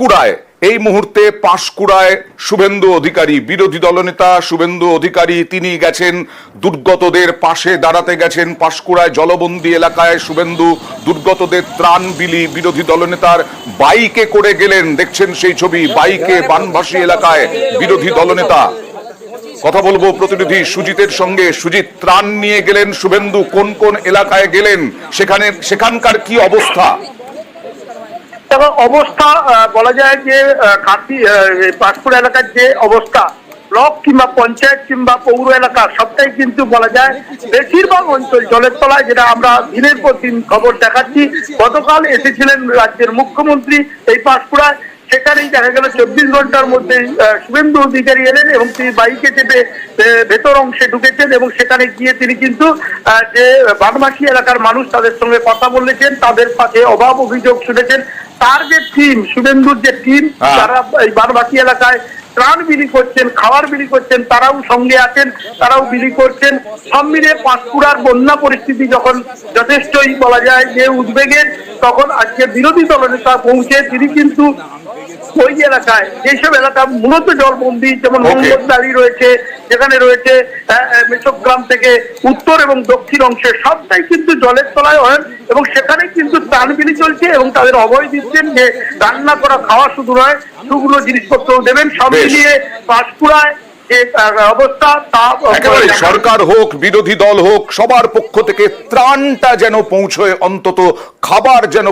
পাঁশকুড়ায় এই মুহূর্তে পাঁশকুড়ায় শুভেন্দু অধিকারী, বিরোধী দলনেতা শুভেন্দু অধিকারী, তিনি গেছেন দুর্গতদের পাশে দাঁড়াতে গেছেন। পাঁশকুড়ায় জলবন্দী এলাকায় শুভেন্দু দুর্গতদের ত্রাণ বিলি বিরোধী দলনেতার বাইকে করে গেলেন। দেখছেন সেই ছবি, বাইকে বানভাসী এলাকায় বিরোধী দলনেতা। কথা বলবো প্রতিনিধি সুজিতের সঙ্গে। সুজিত, ত্রাণ নিয়ে গেলেন শুভেন্দু, কোন কোন এলাকায় গেলেন, সেখানকার কি অবস্থা? অবস্থা বলা যায় যে পাঁশকুড়া এলাকার যে অবস্থা, ব্লক কিংবা পঞ্চায়েত কিংবা পৌর এলাকা সবটাই কিন্তু বলা যায় বেশিরভাগ অঞ্চল জলের তলায়, যেটা আমরা দিনের পর দিন খবর দেখাচ্ছি। গতকাল এসেছিলেন রাজ্যের মুখ্যমন্ত্রী এই পাঁশকুড়ায়, সেখানেই দেখা গেল 24 ঘন্টার মধ্যে শুভেন্দু অধিকারী এলেন এবং তিনি বাইকে চেপে ভেতর অংশে ঢুকেছেন এবং সেখানে গিয়ে তিনি কিন্তু যে বানভাসী এলাকার মানুষ তাদের সঙ্গে কথা বলেছেন, তাদের পাশে অভাব অভিযোগ শুনেছেন। তার যে টিম, শুভেন্দুর যে টিম, তারা এই বানভাসী এলাকায় ত্রাণ বিলি করছেন, খাবার বিলি করছেন, তারাও সঙ্গে আছেন, তারাও বিলি করছেন। সব মিলিয়ে পাঁশকুড়ার বন্যা পরিস্থিতি যখন যথেষ্টই বলা যায় যে উদ্বেগের, তখন আজকে বিরোধী দলনেতা পৌঁছে তিনি কিন্তু ওই এলাকায়, যেসব এলাকা মূলত জলবন্দী, যেমন মোহাম্মদবাড়ি রয়েছে, যেখানে রয়েছে মেচগ্রাম থেকে উত্তর এবং দক্ষিণ অংশের সবটাই কিন্তু জলের তলায় হয় এবং সেখানে কিন্তু ত্রাণ বিলি চলছে এবং তাদের অভয় দিচ্ছেন যে রান্না করা খাওয়া শুধু নয়, শুকনো জিনিসপত্র দেবেন। সব মিলিয়ে পাঁশকুড়ায় অবস্থা তা একেবারে সরকার হোক বিরোধী দল হোক সবার পক্ষ থেকে ত্রাণটা যেন পৌঁছয়, অন্তত খাবার যেন